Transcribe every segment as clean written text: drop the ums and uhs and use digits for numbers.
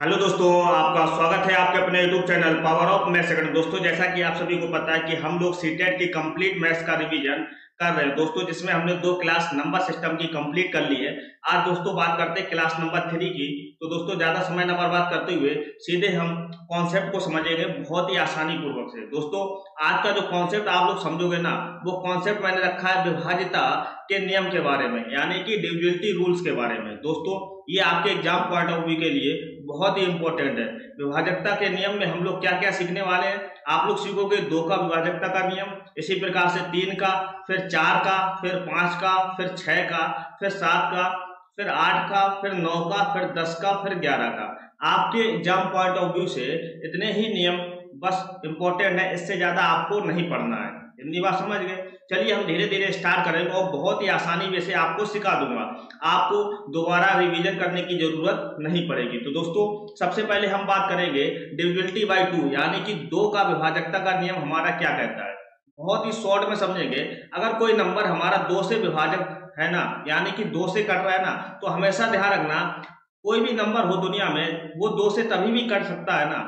Hello दोस्तों, आपका स्वागत है आपके अपने YouTube channel power of maths second. दोस्तों, जैसा कि आप सभी को पता है कि हम लोग सीटेट की कंप्लीट मैथ्स का रिवीजन कर रहे हैं दोस्तों, जिसमें हमने 2 क्लास नंबर सिस्टम की कंप्लीट कर ली है। आज दोस्तों बात करते हैं क्लास नंबर 3 की। तो दोस्तों ज्यादा समय न बर्बाद करते हुए सीधे हम कॉन्सेप्ट को समझेंगे बहुत ही आसानी पूर्वक से। दोस्तों आज का जो कॉन्सेप्ट आप लोग समझोगे ना, वो कॉन्सेप्ट मैंने रखा है विभाज्यता के नियम के बारे में, यानी कि डिविजिबिलिटी रूल्स के बारे में। दोस्तों ये आपके एग्जाम पॉइंट ऑफ व्यू के लिए बहुत ही इंपॉर्टेंट है। विभाजकता के नियम में हम लोग क्या क्या सीखने वाले हैं। आप लोग सीखोगे 2 का विभाजकता का नियम, इसी प्रकार से 3 का, फिर 4 का, फिर 5 का, फिर 6 का, फिर 7 का, फिर 8 का, फिर 9 का, फिर 10 का, फिर 11 का। आपके एग्जाम पॉइंट ऑफ व्यू से इतने ही नियम बस इंपॉर्टेंट है, इससे ज्यादा आपको नहीं पढ़ना है। इतनी बात समझ गए। चलिए हम धीरे धीरे स्टार्ट करेंगे और बहुत ही आसानी में से आपको सिखा दूंगा। आपको दोबारा रिवीजन करने की जरूरत नहीं पड़ेगी। तो दोस्तों सबसे पहले हम बात करेंगे डिविजिबिलिटी बाय 2, यानी कि 2 का विभाजकता का नियम हमारा क्या कहता है। बहुत ही शॉर्ट में समझेंगे। अगर कोई नंबर हमारा 2 से विभाजक है ना, यानी कि 2 से कट रहा है ना, तो हमेशा ध्यान रखना कोई भी नंबर हो दुनिया में वो 2 से तभी भी कट सकता है ना,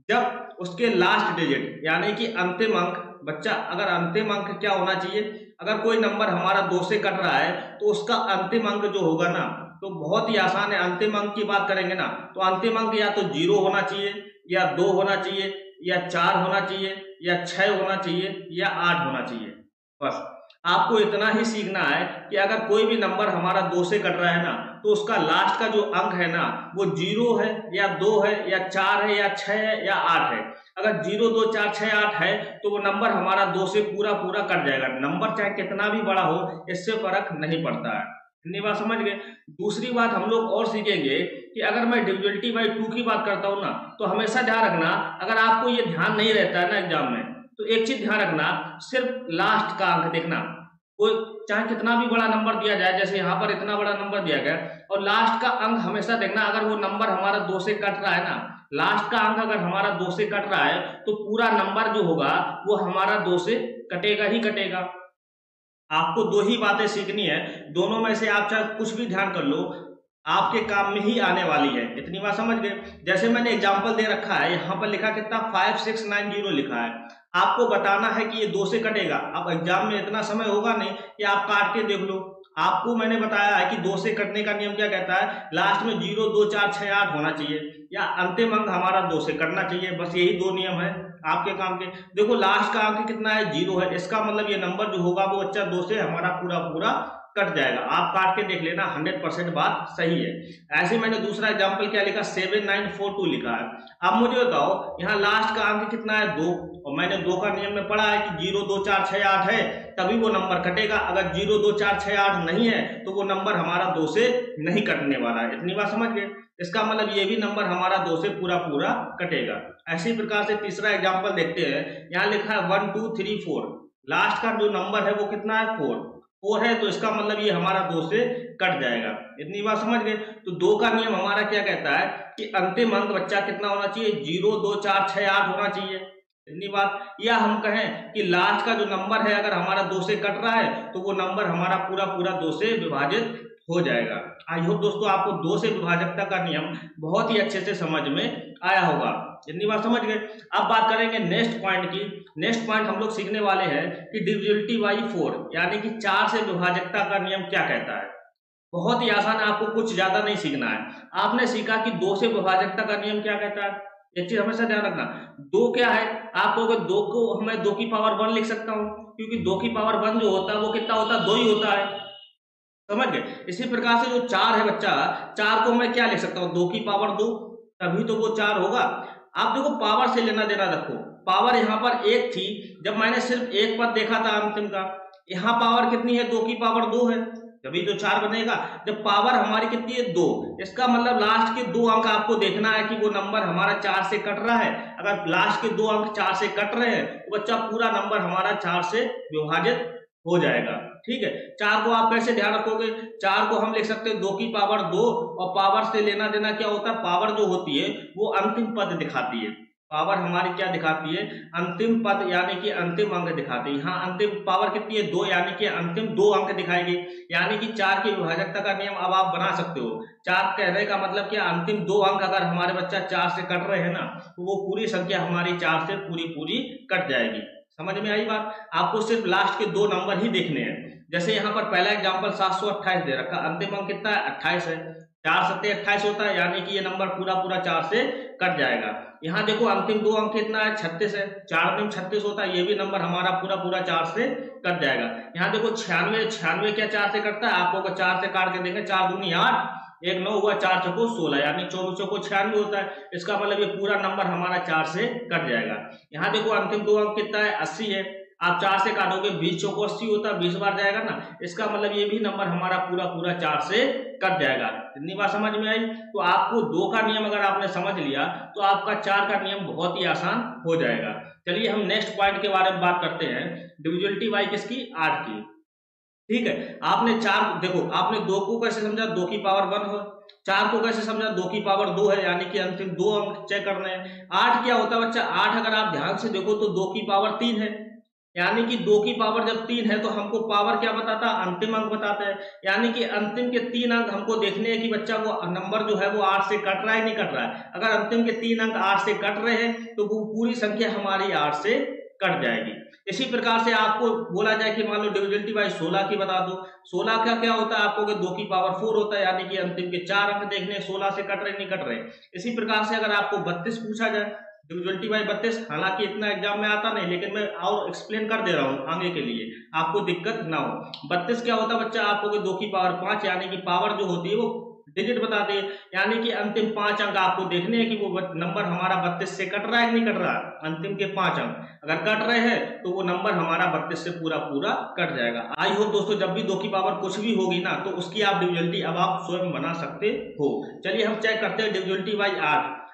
जब उसके लास्ट डिजिट यानी कि अंतिम अंक, बच्चा अगर अंतिम अंक क्या होना चाहिए, अगर कोई नंबर हमारा 2 से कट रहा है तो उसका अंतिम अंक जो होगा ना, तो बहुत ही आसान है। अंतिम अंक की बात करेंगे ना, तो अंतिम अंक या तो 0 होना चाहिए, या 2 होना चाहिए, या 4 होना चाहिए, या 6 होना चाहिए, या 8 होना चाहिए। बस आपको इतना ही सीखना है कि अगर कोई भी नंबर हमारा 2 से कट रहा है ना, तो उसका लास्ट का जो अंक है ना, वो 0 है, या 2 है, या 4 है, या 6 है, या 8 है। अगर 0 2 4 6 8 है तो वो नंबर हमारा 2 से पूरा पूरा कट जाएगा। नंबर चाहे कितना भी बड़ा हो, इससे फर्क नहीं पड़ता है। इतनी बात समझ गए। दूसरी बात हम लोग और सीखेंगे कि अगर मैं डिविजिबिलिटी बाय 2 की बात करता हूँ ना, तो हमेशा ध्यान रखना, अगर आपको ये ध्यान नहीं रहता है ना एग्जाम में, तो एक चीज ध्यान रखना, सिर्फ लास्ट का अंक देखना। कोई चाहे कितना भी बड़ा नंबर दिया जाए, जैसे यहाँ पर इतना बड़ा नंबर दिया गया, और लास्ट का अंक हमेशा देखना। अगर वो नंबर हमारा 2 से कट रहा है ना, लास्ट का अंक अगर हमारा 2 से कट रहा है, तो पूरा नंबर जो होगा वो हमारा 2 से कटेगा ही कटेगा। आपको 2 ही बातें सीखनी है, दोनों में से आप चाहे कुछ भी ध्यान कर लो, आपके काम में ही आने वाली है। इतनी बात समझ गए। जैसे मैंने एग्जांपल दे रखा है, यहाँ पर लिखा कितना 5690 लिखा है। आपको बताना है कि ये 2 से कटेगा। अब एग्जाम में इतना समय होगा नहीं कि आप काट के देख लो। आपको मैंने बताया है कि 2 से कटने का नियम क्या कहता है, लास्ट में 0 2 4 6 8 होना चाहिए, या अंतिम अंक हमारा 2 से कटना चाहिए। बस यही 2 नियम है आपके काम के। देखो लास्ट का अंक कितना है, 0 है, इसका मतलब ये नंबर जो होगा वो बच्चा 2 से हमारा पूरा पूरा कट जाएगा। आप काट के देख लेना, 100% बात सही है। ऐसे मैंने दूसरा एग्जांपल क्या लिखा, 7942 लिखा है। अब मुझे बताओ यहाँ लास्ट का अंक कितना है, 2, और मैंने 2 का नियम में पढ़ा है कि 0 2 4 6 8 है तभी वो नंबर कटेगा। अगर 0 2 4 6 8 नहीं है तो वो नंबर हमारा 2 से नहीं कटने वाला है। इतनी बात समझ गए। इसका मतलब ये भी नंबर हमारा 2 से पूरा पूरा कटेगा। ऐसी प्रकार से तीसरा एग्जांपल देखते हैं। यहाँ लिखा है 1 2 3 4, लास्ट का जो नंबर है वो कितना है, 4 है, तो इसका मतलब ये हमारा 2 से कट जाएगा। इतनी बात समझ गए। तो 2 का नियम हमारा क्या कहता है कि अंतिम अंक बच्चा कितना होना चाहिए, 0 2 4 6 8 होना चाहिए। इतनी बात। या हम कहें कि लास्ट का जो नंबर है अगर हमारा 2 से कट रहा है तो वो नंबर हमारा पूरा पूरा 2 से विभाजित हो जाएगा। आई होप दोस्तों आपको 2 से विभाजकता का नियम बहुत ही अच्छे से समझ में आया होगा। इतनी बात समझ गए। अब बात करेंगे नेक्स्ट पॉइंट की। नेक्स्ट पॉइंट हम लोग सीखने वाले हैं कि डिविजिबिलिटी बाय 4, यानी कि 4 से विभाजकता का नियम क्या कहता है। बहुत ही आसान है, आपको कुछ ज्यादा नहीं सीखना है। आपने सीखा कि 2 से विभाजकता का नियम क्या कहता है। एक चीज हमेशा ध्यान रखना, 2 क्या है, आप कहोगे 2 को मैं 2 की पावर 1 लिख सकता हूँ, क्योंकि 2 की पावर 1 जो होता है वो कितना होता है, 2 ही होता है। समझ गए। इसी प्रकार से जो 4 है बच्चा, 4 को मैं क्या लिख सकता हूँ, 2 की पावर 2, तभी तो वो 4 होगा। आप देखो पावर से लेना देना रखो। पावर यहाँ पर 1 थी जब मैंने सिर्फ एक पद देखा था अंतिम का, यहाँ पावर कितनी है, 2 की पावर 2 है, तभी तो 4 बनेगा। जब पावर हमारी कितनी है, 2, इसका मतलब लास्ट के 2 अंक आपको देखना है कि वो नंबर हमारा 4 से कट रहा है। अगर लास्ट के 2 अंक 4 से कट रहे हैं तो बच्चा पूरा नंबर हमारा 4 से विभाजित हो जाएगा। ठीक है। 4 को आप कैसे ध्यान रखोगे, 4 को हम लिख सकते हैं 2 की पावर 2, और पावर से लेना देना क्या होता है, पावर जो होती है वो अंतिम पद दिखाती है। पावर हमारी क्या दिखाती है, अंतिम पद यानी कि अंतिम अंक दिखाती है। यहाँ अंतिम पावर कितनी है, 2, यानी कि अंतिम 2 अंक दिखाएगी। यानी कि 4 की विभाजकता का नियम अब आप बना सकते हो। 4 कहने का मतलब क्या, अंतिम 2 अंक अगर हमारे बच्चा 4 से कट रहे हैं ना, तो वो पूरी संख्या हमारी 4 से पूरी कट जाएगी। समझ में आई बात। आपको सिर्फ लास्ट के 2 नंबर ही देखने हैं। जैसे यहाँ पर पहला एग्जाम्पल 728 दे रखा, अंतिम अंक कितना है, 28 है। 4 7 28 होता है, यानी कि ये नंबर पूरा 4 से कट जाएगा। यहाँ देखो अंतिम 2 अंक कितना है, 36 है। 4 अंतिम 36 होता है, ये भी नंबर हमारा पूरा 4 से कट जाएगा। यहाँ देखो 96 क्या 4 से कटता है, आपको अगर 4 से काट के देखें, 4 दूनी 8, 1 9 हुआ, 4 चौको 16, यानी 24 चौको 96 होता है। इसका मतलब ये पूरा नंबर हमारा 4 से कट जाएगा। यहाँ देखो अंतिम 2 अंक कितना है, 80 है। आप 4 से काटोगे, 20 चौको 80 होता है, 20 बार जाएगा ना। इसका मतलब ये भी नंबर हमारा पूरा 4 से कट जाएगा। इतनी बात समझ में आई। तो आपको 2 का नियम अगर आपने समझ लिया तो आपका 4 का नियम बहुत ही आसान हो जाएगा। चलिए हम नेक्स्ट पॉइंट के बारे में बात करते हैं, डिविजिबिलिटी बाई किसकी, 8 की। ठीक है, आपने 4 देखो, आपने 2 को कैसे समझा, 2 की पावर 1 हो। 4 को कैसे समझा, 2 की पावर 2 है, यानी कि अंतिम 2 अंक चेक करने हैं। 8 क्या होता है बच्चा, 8 अगर आप ध्यान से देखो तो 2 की पावर 3 है। यानी कि 2 की पावर जब 3 है तो हमको पावर क्या बताता है, अंतिम अंक बताता है। यानी कि अंतिम के 3 अंक हमको देखने हैं कि बच्चा वो नंबर जो है वो 8 से कट रहा है नहीं कट रहा है। अगर अंतिम के 3 अंक 8 से कट रहे हैं तो वो पूरी संख्या हमारी 8 से कट जाएगी। इसी प्रकार से आपको बोला जाए कि मान लो डिविजिबिलिटी बाई 16 की बता दो। 16 का क्या होता है, आपको 2 की पावर 4 होता है, यानी कि अंतिम के 4 अंक देखने 16 से कट रहे नहीं कट रहे। इसी प्रकार से अगर आपको 32 पूछा जाए, डिविजिबिलिटी बाई 32, हालांकि इतना एग्जाम में आता नहीं, लेकिन मैं और एक्सप्लेन कर दे रहा हूँ आगे के लिए, आपको दिक्कत ना हो। 32 क्या होता है बच्चा, आपको 2 की पावर 5, यानी कि पावर जो होती है वो डिजिट बताते हैं। यानी कि अंतिम 5 अंक आपको देखने हैं कि वो नंबर हमारा 32 से कट रहा है कि नहीं कट रहा है। अंतिम के 5 अंक अगर कट रहे हैं तो वो नंबर हमारा 32 से पूरा कट जाएगा। आई होप दोस्तों जब भी 2 की पावर कुछ भी होगी ना तो उसकी आप डिविजिबिलिटी अब आप स्वयं बना सकते हो। चलिए हम चेक करते हैं डिविजिबिलिटी बाई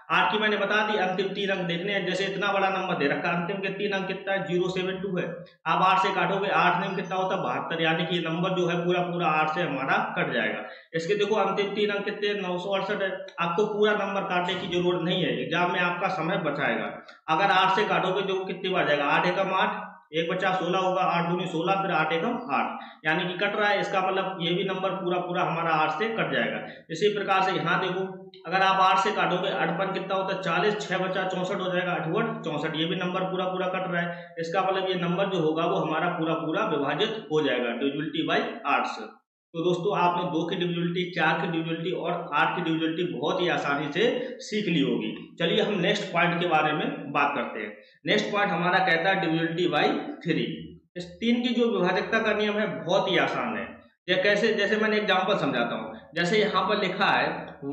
8 की मैंने बता दी, अंतिम 3 अंक देखने हैं। जैसे इतना बड़ा नंबर दे रखा, अंतिम के 3 अंक कितना है, 072 है। आप 8 से काटोगे, 8 में कितना होता है, 72, यानी कि ये नंबर जो है पूरा 8 से हमारा कट जाएगा। इसके देखो अंतिम 3 अंक कितने, 968 है। आपको पूरा नंबर काटने की जरूरत नहीं है, एग्जाम में आपका समय बचाएगा। अगर 8 से काटोगे तो कितनी बार जाएगा, 8 एकम 8, 1 बचा 16 होगा, 8 दूनी 16, फिर 8 एकम 8, यानी कि कट रहा है। इसका मतलब ये भी नंबर पूरा हमारा 8 से कट जाएगा। इसी प्रकार से यहाँ देखो, अगर आप 8 से काटोगे, 8 कितना होता है, 40, 6 बचा 64 हो जाएगा, 8 64, ये भी नंबर पूरा कट रहा है। इसका मतलब ये नंबर जो होगा वो हमारा पूरा विभाजित हो जाएगा डिविजिबिलिटी बाई 8 से। तो दोस्तों आपने 2 की डिविजिबिलिटी, 4 की डिविजिबिलिटी और 8 की डिविजिबिलिटी बहुत ही आसानी से सीख ली होगी। चलिए हम नेक्स्ट पॉइंट के बारे में बात करते हैं। नेक्स्ट पॉइंट हमारा कहता है डिविजिबिलिटी बाई 3। इस 3 की जो विभाजकता का नियम है बहुत ही आसान है। ये कैसे, जैसे मैंने एग्जाम्पल समझाता हूँ। जैसे यहाँ पर लिखा है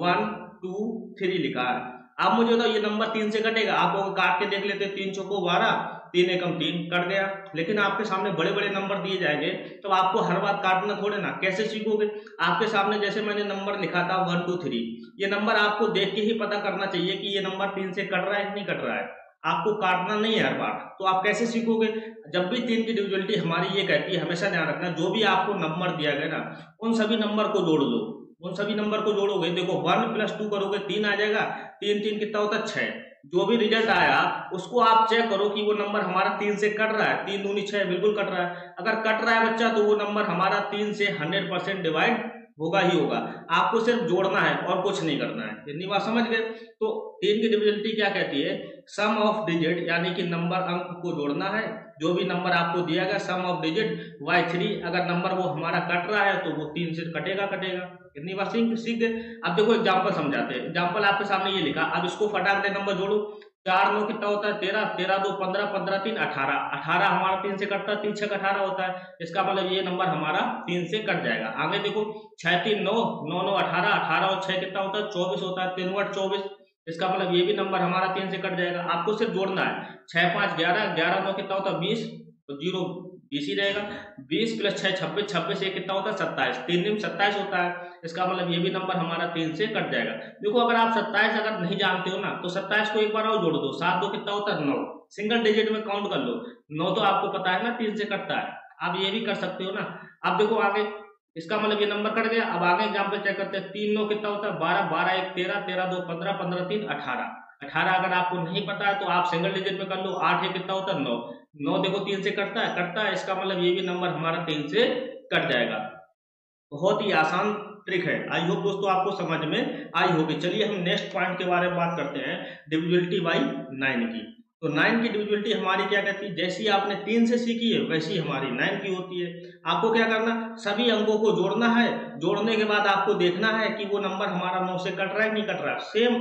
1 2 3 लिखा है। आप मुझे बताओ ये नंबर 3 से कटेगा, आप काट के देख लेते, 3 चौको 12, 3 एकम 3 कट गया। लेकिन आपके सामने बड़े बड़े नंबर दिए जाएंगे तो आपको हर बार काटना थोड़े ना, कैसे सीखोगे। आपके सामने जैसे मैंने नंबर लिखा था 1 2 3, ये नंबर आपको देख के ही पता करना चाहिए कि ये नंबर 3 से कट रहा है कि नहीं कट रहा है। आपको काटना नहीं है हर बार, तो आप कैसे सीखोगे। जब भी 3 की डिविजिबिलिटी हमारी ये कहती है, हमेशा ध्यान रखना, जो भी आपको नंबर दिया गया ना उन सभी नंबर को जोड़ दो। उन सभी नंबर को जोड़ोगे, देखो 1 + 2 करोगे 3 आ जाएगा, 3 3 कितना होता है 6। जो भी रिजल्ट आया उसको आप चेक करो कि वो नंबर हमारा 3 से कट रहा है, 3 दूनी 6 बिल्कुल कट रहा है। अगर कट रहा है बच्चा तो वो नंबर हमारा 3 से 100% डिवाइड होगा ही होगा। आपको सिर्फ जोड़ना है और कुछ नहीं करना है। इतनी बात समझ गए। तो 3 की डिविजिबिलिटी क्या कहती है, सम ऑफ डिजिट, यानी कि नंबर अंक को जोड़ना है। जो भी नंबर आपको दिया गया सम ऑफ डिजिट बाई 3, अगर नंबर वो हमारा कट रहा है तो वो 3 से कटेगा। इतनी बात सीख गए। अब देखो एग्जाम्पल समझाते हैं। एग्जाम्पल आपके सामने ये लिखा, अब इसको फटाक दे नंबर जोड़ो। 4 9 कितना होता है 13, 13 2 15, 15 3 18, 18 हमारा 3 से कटता है, 3 6 18 होता है। इसका मतलब ये नंबर हमारा 3 से कट जाएगा। आगे देखो 6 3 9, 9 9 18, 18 और 6 कितना होता है 24 होता है, 3 8 24। इसका मतलब ये भी नंबर हमारा 3 से कट जाएगा। आपको सिर्फ जोड़ना है, 6 5 11, 11 9 कितना होता है 20, तो 0 20 ही रहेगा। 20 + 6 26, 26 ये कितना होता है 27, 3 दिन 27 होता है। इसका मतलब ये भी नंबर हमारा 3 से कट जाएगा। देखो अगर आप 27 अगर नहीं जानते हो ना तो 27 को एक बार और जोड़ दो, 7 2 कितना होता है 9, सिंगल डिजिट में काउंट कर लो। 9 तो आपको पता है ना 3 से कटता है, आप ये भी कर सकते हो ना। अब देखो आगे इसका मतलब ये नंबर कट गया। अब आगे एग्जाम्पल चेक करते हैं। 3 9 कितना होता है 12, 12 1 13, 13 2 15, 15 3 18। 18 अगर आपको नहीं पता है तो आप सिंगल डिजिट में कर लो। 8 1 कितना होता है 9। 9 देखो 3 से कटता है, इसका मतलब ये भी नंबर हमारा 3 से कट जाएगा। बहुत ही आसान ट्रिक है। आई होप दोस्तों आपको समझ में आई होगी। चलिए हम नेक्स्ट पॉइंट के बारे में बात करते हैं, डिविजिबिलिटी बाई 9 की। तो 9 की डिविजिबिलिटी हमारी क्या कहती है, जैसी आपने 3 से सीखी है वैसी हमारी 9 की होती है। आपको क्या करना, सभी अंकों को जोड़ना है। जोड़ने के बाद आपको देखना है कि वो नंबर हमारा 9 से कट रहा है नहीं कट रहा है। सेम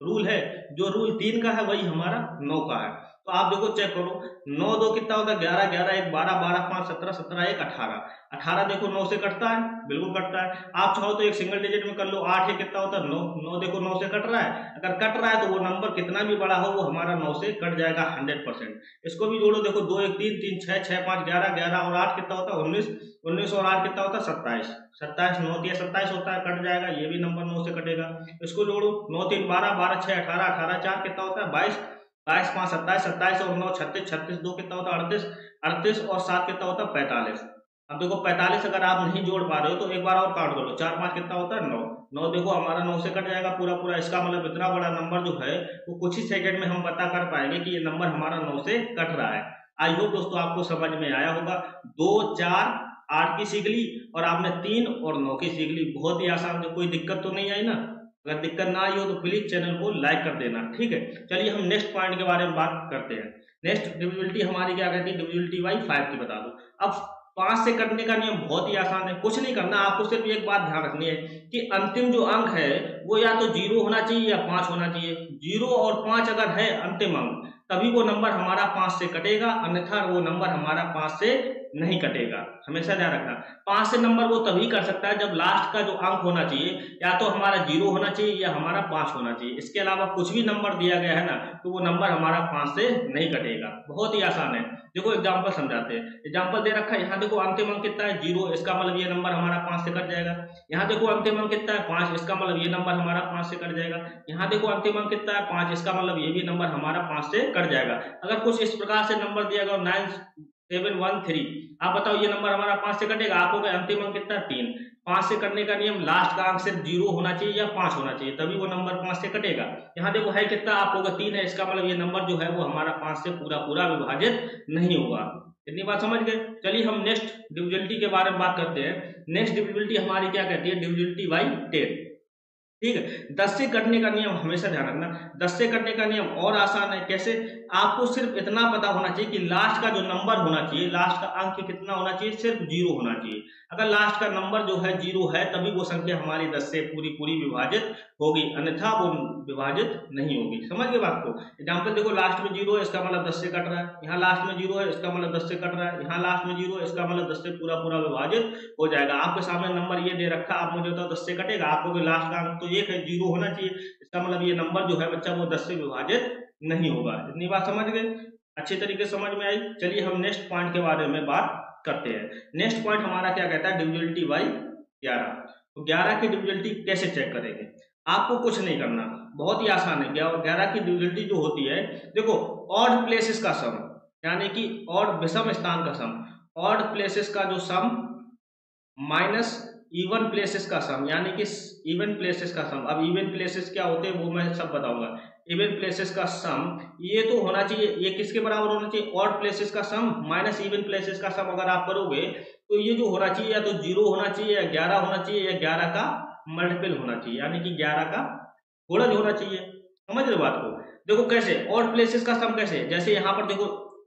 रूल है, जो रूल 3 का है वही हमारा 9 का है। तो आप देखो चेक करो, 9 2 कितना होता है 11, 11 1 12, 12 5 17, 17 1 18। 18 देखो 9 से कटता है, बिल्कुल कटता है। आप चाहो तो एक सिंगल डिजिट में कर लो। 8 1 कितना होता है 9, 9 देखो 9 से कट रहा है। अगर कट रहा है तो वो नंबर कितना भी बड़ा हो वो हमारा 9 से कट जाएगा 100%। इसको भी जोड़ो, देखो 2 1 3 3 6 6 5 11, 11 और 8 कितना होता है 19, 19 और 8 कितना होता है 27, 27 9 दिया 27 होता है, कट जाएगा, ये भी नंबर 9 से कटेगा। इसको जोड़ो, 9 3 12, 12 6 18, 18 4 कितना होता है 22, 22 5 27, 27 और 9 36, 36 2 कितना होता है 38, 38 और 7 कितना होता है 45। अब देखो 45 अगर आप नहीं जोड़ पा रहे हो तो एक बार और काउंट कर लो, 4 5 कितना होता है 9, 9 देखो हमारा 9 से कट जाएगा पूरा पूरा। इसका मतलब इतना बड़ा नंबर जो है वो कुछ ही सेकंड में हम पता कर पाएंगे कि ये नंबर हमारा 9 से कट रहा है। आई होप दोस्तों आपको समझ में आया होगा। 2 4 8 की सीख ली और आपने 3 और 9 की सीख ली। बहुत ही आसान है, कोई दिक्कत तो नहीं आई ना। अगर दिक्कत ना आई हो तो प्लीज चैनल को लाइक कर देना, ठीक है। चलिए हम नेक्स्ट पॉइंट के बारे में बात करते हैं। नेक्स्ट डिविजिबिलिटी हमारी क्या कहती है, डिविजिबिलिटी बाई 5 की बता दो। अब 5 से कटने का नियम बहुत ही आसान है, कुछ नहीं करना, आपको सिर्फ एक बात ध्यान रखनी है कि अंतिम जो अंक है वो या तो 0 होना चाहिए या 5 होना चाहिए। 0 और 5 अगर है अंतिम अंक तभी वो नंबर हमारा 5 से कटेगा, अन्यथा वो नंबर हमारा 5 से नहीं कटेगा। हमेशा ध्यान रखना, 5 से नंबर वो तभी कर सकता है जब लास्ट का जो अंक होना चाहिए या तो हमारा 0 होना चाहिए या हमारा 5 होना चाहिए। इसके अलावा कुछ भी नंबर दिया गया है ना तो वो नंबर हमारा 5 से नहीं कटेगा। बहुत ही आसान है, देखो एग्जाम्पल समझाते हैं। एग्जाम्पल दे रखा है, यहाँ देखो अंतिम अंक कितना है 0, इसका मतलब ये नंबर हमारा 5 से कट जाएगा। यहाँ देखो अंतिम अंक कितना है 5, इसका मतलब ये नंबर हमारा 5 से कट जाएगा। यहाँ देखो अंतिम अंक कितना है 5, इसका मतलब ये भी नंबर हमारा 5 से कट जाएगा। अगर कुछ इस प्रकार से नंबर दिया गया 9713, आप बताओ ये नंबर हमारा 5 से कटेगा? आपको अंतिम अंक कितना 3, 5 से कटने का नियम लास्ट का अंक सिर्फ 0 होना चाहिए या 5 होना चाहिए तभी वो नंबर 5 से कटेगा। यहाँ देखो है कितना, आप होगा 3 है, इसका मतलब ये नंबर जो है वो हमारा 5 से पूरा पूरा विभाजित नहीं होगा। इतनी बात समझ गए। चलिए हम नेक्स्ट डिविजिबिलिटी के बारे में बात करते हैं। नेक्स्ट डिविजिबिलिटी हमारी क्या कहती है, डिविजिबिलिटी बाई 10, ठीक है। 10 से कटने का नियम हमेशा ध्यान रखना, 10 से कटने का नियम और आसान है। कैसे, आपको सिर्फ इतना पता होना चाहिए कि लास्ट का जो नंबर होना चाहिए, लास्ट का अंक कितना होना चाहिए, सिर्फ 0 होना चाहिए। अगर लास्ट का नंबर जो है 0 है तभी वो संख्या हमारी 10 से पूरी पूरी विभाजित होगी, अन्यथा वो विभाजित नहीं होगी। समझ गए बात को। एग्जाम्पल देखो, लास्ट में 0 है इसका मतलब 10 से कट रहा है, यहाँ लास्ट में 0 है इसका मतलब 10 से कट रहा है, यहाँ लास्ट में 0 है इसका मतलब 10 से पूरा पूरा विभाजित हो जाएगा। आपके सामने नंबर ये दे रखा, आप मुझे बताओ 10 से कटेगा? आपको लास्ट का अंक तो 1 है, 0 होना चाहिए, इसका मतलब ये नंबर जो है बच्चा वो 10 से विभाजित नहीं होगा। इतनी बात समझ गए, अच्छी तरीके से समझ में आई। चलिए हम नेक्स्ट पॉइंट के बारे में बात करते हैं। नेक्स्ट पॉइंट हमारा क्या कहता है, डिविजिबिलिटी बाई 11। तो 11 की डिविजिबिलिटी कैसे चेक करेंगे? आपको कुछ नहीं करना, बहुत ही आसान है। 11 की डिविजिबिलिटी जो होती है, देखो ऑड प्लेसेस का सम, यानी कि ऑड विषम स्थान का सम, ऑड प्लेसेस का जो सम माइनस इवन प्लेसेस का सम, यानी कि इवन प्लेसेस का सम। अब इवन प्लेसेस क्या होते हैं वो मैं सब बताऊंगा। इवन प्लेसेस का सम ये तो होना चाहिए, ये किसके बराबर होना चाहिए, ऑड प्लेसेस का सम माइनस इवन प्लेसेस का सम। अगर आप करोगे तो ये जो होना चाहिए या तो 0 होना चाहिए या 11 होना चाहिए या 11 का मल्टीपल होना चाहिए, यानी कि 11 का गुणज होना चाहिए। समझ रहे बात को। देखो कैसे ऑड प्लेसेस का सम कैसे, जैसे यहाँ पर देखो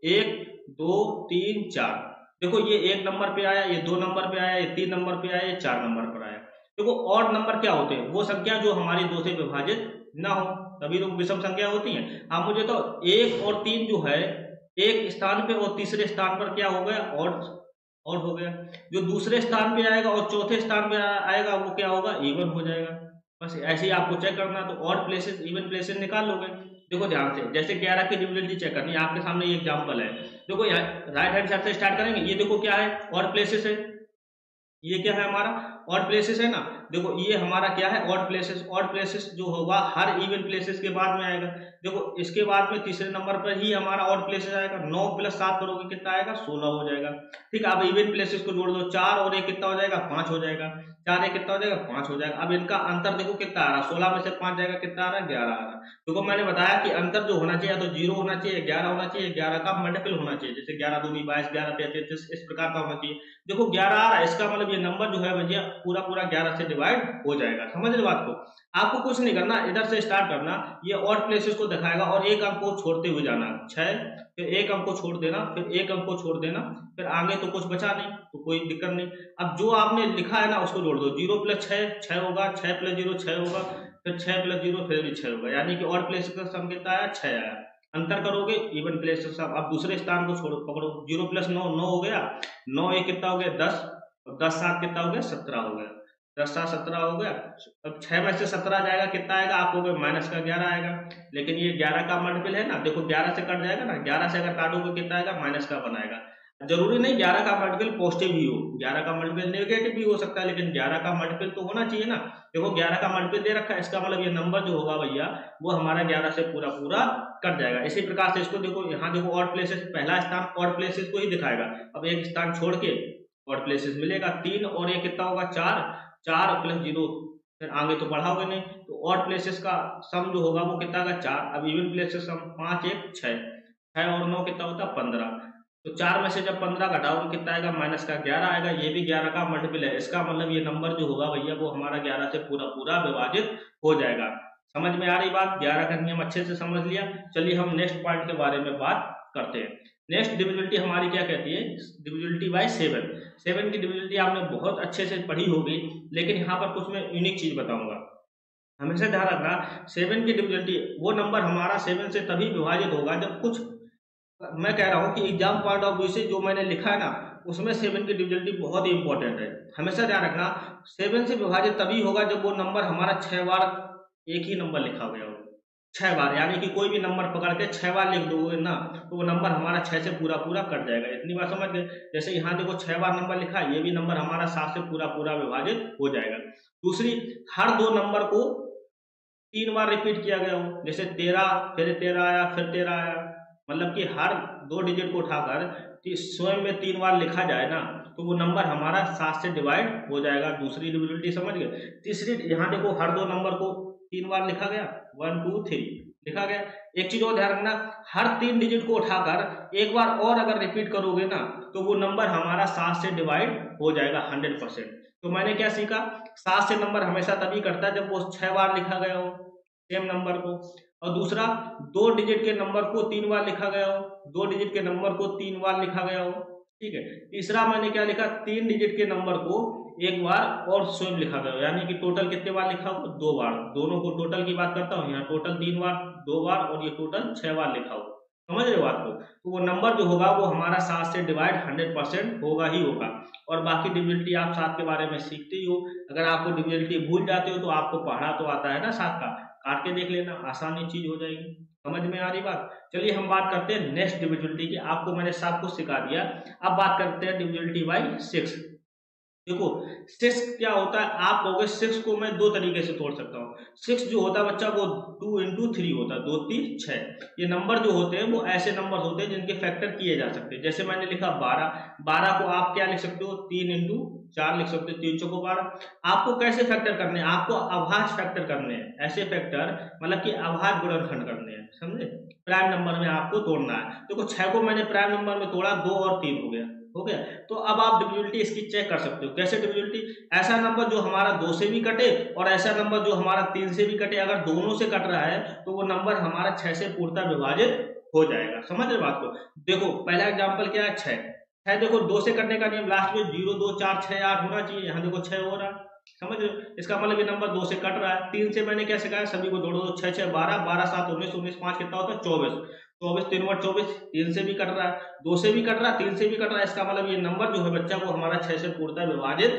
1 2 3 4, देखो ये 1 नंबर पे आया, ये 2 नंबर पे आया, ये 3 नंबर पे आया, ये 4 नंबर पर आया। देखो ऑड नंबर क्या होते हैं, वो संख्या जो हमारी 2 से विभाजित ना हो, तभी तो विषम संख्या होती है। आप मुझे तो 1 और 3 जो है एक स्थान पे और तीसरे स्थान पर क्या हो गया, ऑड हो गया। जो दूसरे स्थान पे आएगा और चौथे स्थान पे आएगा वो क्या होगा, इवन हो जाएगा। बस ऐसे ही आपको चेक करना, तो ऑड प्लेसेस इवन प्लेसेस निकाल लोगे। देखो ध्यान से, जैसे 11 की डिविजिबिलिटी चेक करनी है, आपके सामने ये एग्जांपल है। देखो यहाँ राइट हैंड साइड से स्टार्ट करेंगे, ये देखो क्या है, ऑड प्लेसेस है, ये क्या है हमारा ऑड प्लेसेस है ना। देखो ये हमारा क्या है ऑड प्लेसेस जो होगा हर इवन प्लेसेस के बाद में आएगा। देखो इसके बाद में तीसरे नंबर पर ही हमारा ऑड प्लेसेस आएगा। 9 + 7 करोगे कितना आएगा 16 हो जाएगा। ठीक है, अब इवन प्लेसेस को जोड़ दो, 4 और 1 कितना हो जाएगा 5 हो जाएगा। 4 1 कितना हो जाएगा 5 हो जाएगा। अब इनका अंतर देखो कितना आ रहा है, 16 में से 5 जाएगा कितना आ रहा है 11 आ रहा है। देखो मैंने बताया कि अंतर जो होना चाहिए तो 0 होना चाहिए, 11 होना चाहिए, 11 का मल्टीपल होना चाहिए, जैसे 11 दूनी 22, 11 33 इस प्रकार का होना चाहिए। देखो 11 आ रहा है, इसका मतलब ये नंबर जो है भैया पूरा पूरा 11 से डिवाइड हो जाएगा। समझ रहे बात को। आपको कुछ नहीं करना, इधर से स्टार्ट करना, ये ऑड प्लेसेस को दिखाएगा और एक अंक को छोड़ते हुए जाना 6, फिर एक अंक को छोड़ देना, फिर एक अंक को छोड़ देना, फिर आगे तो कुछ बचा नहीं तो कोई दिक्कत नहीं। अब जो आपने लिखा है ना उसको जोड़ दो, 0 + 6 6 होगा, 6 + 0 6 होगा, फिर 6 + 0 फिर भी 6 होगा, यानी कि ऑड प्लेसेस का सम कितना आया 6 आया। अंतर करोगे इवन प्लेसेस का। अब दूसरे स्थान को छोड़ो, पकड़ो, 0 + 9 9 हो गया, 9 1 कितना हो गया 10, और 10 7 कितना हो गया 17 हो गया, 10 7 17 हो गया। अब 6 में से 17 जाएगा कितना आएगा आपको माइनस का 11 आएगा। लेकिन ये 11 का मल्टीपल है ना, देखो 11 से कट जाएगा ना, 11 से अगर काटोगे कितना आएगा माइनस का बनाएगा। जरूरी नहीं 11 का मल्टीपल पॉजिटिव ही हो, 11 का मल्टीपल नेगेटिव भी हो सकता है, लेकिन 11 का मल्टीपल तो होना चाहिए ना। देखो 11 का मल्टीपल दे रखा है, इसका मतलब ये नंबर जो होगा भैया वो हमारा 11 से पूरा पूरा कट जाएगा। इसी प्रकार से इसको देखो, यहाँ देखो ऑड प्लेसेस, पहला स्थान ऑड प्लेसेस को ही दिखाएगा। अब एक स्थान छोड़ के ऑड प्लेसेस मिलेगा 3 और ये कितना होगा 4, 4 + 0, फिर आगे तो बढ़ाओगे नहीं, तो ऑड प्लेसेस का सम जो होगा वो कितना होगा 4। अब इवन प्लेसेस सम 5 1 6, 6 और 9 कितना होता है 15। तो 4 में से जब 15 घटाओगे कितना आएगा माइनस का 11 आएगा। ये भी 11 का मल्टीपल है, इसका मतलब ये नंबर जो होगा भैया वो हमारा 11 से पूरा पूरा विभाजित हो जाएगा। समझ में आ रही बात, 11 का नियम अच्छे से समझ लिया। चलिए हम नेक्स्ट पॉइंट के बारे में बात करते हैं। नेक्स्ट डिविजिबिलिटी हमारी क्या कहती है, डिविजिबिलिटी बाय 7। 7 की डिविजिबिलिटी आपने बहुत अच्छे से पढ़ी होगी, लेकिन यहाँ पर कुछ मैं यूनिक चीज बताऊंगा। हमेशा ध्यान रखना, 7 की डिविजिबिलिटी वो नंबर हमारा 7 से तभी विभाजित होगा जब कुछ, मैं कह रहा हूँ कि एग्जाम पॉइंट ऑफ व्यू से जो मैंने लिखा है ना उसमें 7 की डिविजिबिलिटी बहुत ही इंपॉर्टेंट है। हमेशा ध्यान रखना 7 से विभाजित तभी होगा जब वो नंबर हमारा 6 बार एक ही नंबर लिखा गया हो। 6 बार, यानी कि कोई भी नंबर पकड़ के 6 बार लिख दोगे ना तो वो नंबर हमारा 6 से पूरा पूरा कट जाएगा। इतनी बात समझ गए। जैसे यहाँ देखो 6 बार नंबर लिखा है, ये भी नंबर हमारा 7 से पूरा पूरा विभाजित हो जाएगा। दूसरी, हर दो नंबर को 3 बार रिपीट किया गया हो, जैसे 13 फिर 13 आया फिर 13 आया, मतलब कि हर 2 डिजिट को उठाकर स्वयं में 3 बार लिखा जाए ना तो वो नंबर हमारा 7 से डिवाइड हो जाएगा। दूसरी डिविजिबिलिटी समझ गए। तीसरी, यहाँ देखो हर दो नंबर को 3 बार लिखा गया, 1 2 3 लिखा गया। एक चीज और ध्यान रखना, हर 3 डिजिट को उठाकर एक बार और अगर रिपीट करोगे ना तो वो नंबर हमारा 7 से डिवाइड हो जाएगा 100%। तो मैंने क्या सीखा, 7 से नंबर हमेशा तभी कटता है जब वो 6 बार लिखा गया हो सेम नंबर को। और दूसरा, 2 डिजिट के नंबर को 3 बार लिखा गया हो, 2 डिजिट के नंबर को 3 बार लिखा गया हो। ठीक है। तीसरा मैंने क्या लिखा, 3 डिजिट के नंबर को एक बार और स्वयं लिखा गया हो, यानी कि टोटल कितने बार लिखा हो 2 बार। दोनों को टोटल की बात करता हूँ, यहाँ टोटल 3 बार 2 बार और ये टोटल 6 बार लिखा हो। समझ रहे हो बात को। तो वो नंबर जो होगा वो हमारा 7 से डिवाइड 100% होगा ही होगा। और बाकी डिविजिबिलिटी आप 7 के बारे में सीखते ही हो। अगर आपको डिविजिबिलिटी भूल जाते हो तो आपको पढ़ा तो आता है ना 7 का, काट के देख लेना, आसानी चीज हो जाएगी। समझ में आ रही बात। चलिए हम बात करते हैं नेक्स्ट डिविजिबिलिटी की। आपको मैंने सब कुछ सिखा दिया, अब बात करते हैं डिविजिबिलिटी बाय 6। देखो 6 क्या होता है, आप कहोगे 6 को मैं 2 तरीके से तोड़ सकता हूँ। 6 जो होता है बच्चा वो 2 × 3 होता है, 2 3 6। ये नंबर जो होते हैं वो ऐसे नंबर होते हैं जिनके फैक्टर किए जा सकते हैं। जैसे मैंने लिखा 12, 12 को आप क्या लिख सकते हो 3 × 4 लिख सकते हो, 3 चौको 12। आपको कैसे फैक्टर करने हैं, आपको अभाज्य फैक्टर करने हैं। ऐसे फैक्टर मतलब कि अभाज्य गुणनखंड करने हैं, समझे। प्राइम नंबर में आपको तोड़ना है। देखो 6 को मैंने प्राइम नंबर में तोड़ा, 2 और 3 हो गया। तो अब आप डिविजिबिलिटी इसकी चेक कर सकते हो। कैसे डिविजिबिलिटी, ऐसा नंबर जो हमारा 2 से भी कटे और ऐसा नंबर जो हमारा 3 से भी कटे, अगर दोनों से कट रहा है तो वो नंबर हमारा 6 से पूर्णतः विभाजित हो जाएगा। समझ रहे बात को। देखो पहला एग्जांपल क्या है, 6 देखो 2 से कटने का नियम, लास्ट में 0 2 4 6 8 होना चाहिए, यहाँ देखो 6 हो रहा है। समझ रहे हो, इसका मतलब ये नंबर 2 से कट रहा है। 3 से मैंने क्या सिखाया, सभी को जोड़ो, 6 6 12, 12 7 19, 19 5 कितना होता है 24, 24 3 × 24, 3 से भी कट रहा है, 2 से भी कट रहा है, 3 से भी कट रहा है। इसका मतलब ये नंबर जो है बच्चा वो हमारा 6 से पूर्णतः विभाजित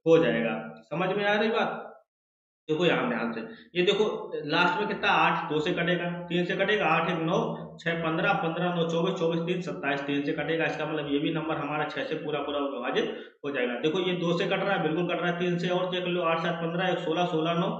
हो जाएगा। समझ में आ रही बात। देखो यहाँ ध्यान से, ये देखो लास्ट में कितना 8 2 से कटेगा, 3 से कटेगा, 8 1 9 6 15 15 9 24 24 3 27 3 से कटेगा। इसका मतलब ये भी नंबर हमारा 6 से पूरा पूरा विभाजित हो जाएगा। देखो ये 2 से कट रहा है, बिल्कुल कट रहा है। 3 से और चेक लो, 8 7 15 1 16 16 9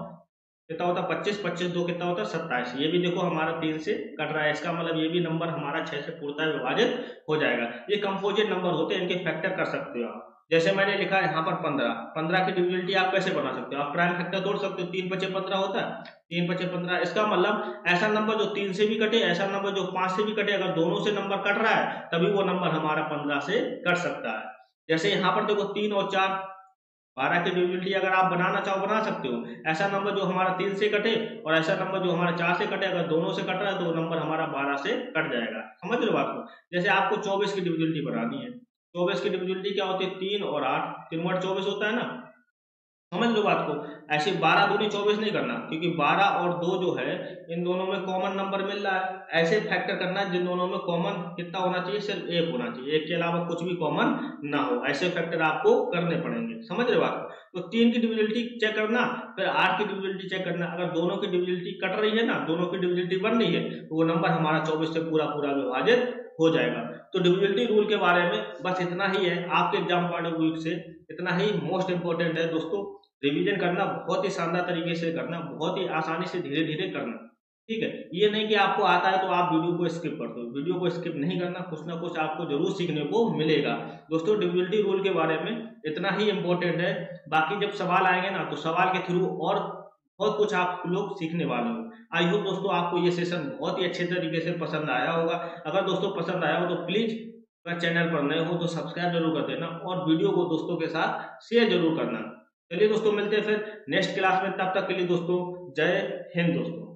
कितना होता है 25 25 2 कितना होता है 27। ये भी देखो हमारा 3 से कट रहा है, इसका मतलब ये भी नंबर हमारा 6 से पूर्णतः विभाजित हो जाएगा। ये कंपोजिट नंबर होते हैं, इनके फैक्टर कर सकते हो आप। जैसे मैंने लिखा है यहाँ पर 15, 15 की डिविजिबिलिटी आप कैसे बना सकते हो? आप प्राइम फैक्टर तोड़ सकते हो, 3 5 15 होता है, 3 5 15। इसका मतलब ऐसा नंबर जो 3 से भी कटे, ऐसा नंबर जो 5 से भी कटे, अगर दोनों से नंबर कट रहा है तभी वो नंबर हमारा 15 से कट सकता है। जैसे यहाँ पर देखो 3 और 4 12 की डिविजिबिलिटी अगर आप बनाना चाहो बना सकते हो। ऐसा नंबर जो हमारा 3 से कटे और ऐसा नंबर जो हमारा 4 से कटे, अगर दोनों से कट रहा है तो वो नंबर हमारा 12 से कट जाएगा। समझ रहे हो बात को? जैसे आपको 24 की डिविजिबिलिटी बनानी है, 24 की डिविजिबिलिटी क्या होती है? 3 और 8, 3 बटा 24 होता है ना। समझ लो बात को। ऐसे 12 दूनी 24 नहीं करना, क्योंकि 12 और 2 जो है इन दोनों में कॉमन नंबर मिल रहा है। ऐसे फैक्टर करना है जिन दोनों में कॉमन कितना होना चाहिए? सिर्फ 1 होना चाहिए, 1 के अलावा कुछ भी कॉमन ना हो। ऐसे फैक्टर आपको करने पड़ेंगे। समझ रहे बात को? तो 3 की डिविजिबिलिटी चेक करना, फिर 8 की डिविजिबिलिटी चेक करना। अगर दोनों की डिविजिबिलिटी कट रही है ना, दोनों की डिविजिबिलिटी बन रही है, तो वो नंबर हमारा 24 से पूरा पूरा विभाजित हो जाएगा। तो डिविजिबिलिटी रूल के बारे में बस इतना ही है। आपके एग्जाम पॉइंट ऑफ व्यू से इतना ही मोस्ट इंपोर्टेंट है दोस्तों। रिवीजन करना बहुत ही शानदार तरीके से करना, बहुत ही आसानी से धीरे धीरे करना। ठीक है, ये नहीं कि आपको आता है तो आप वीडियो को स्किप कर दो। वीडियो को स्किप नहीं करना, कुछ ना कुछ आपको जरूर सीखने को मिलेगा। दोस्तों डिविजिबिलिटी रूल के बारे में इतना ही इंपॉर्टेंट है। बाकी जब सवाल आएंगे ना तो सवाल के थ्रू और बहुत कुछ आप लोग सीखने वाले हो। आई होप दोस्तों आपको ये सेशन बहुत ही अच्छे तरीके से पसंद आया होगा। अगर दोस्तों पसंद आया हो तो प्लीज अगर चैनल पर नए हो तो सब्सक्राइब जरूर कर देना और वीडियो को दोस्तों के साथ शेयर जरूर करना। चलिए दोस्तों मिलते हैं फिर नेक्स्ट क्लास में, तब तक के लिए दोस्तों जय हिंद दोस्तों।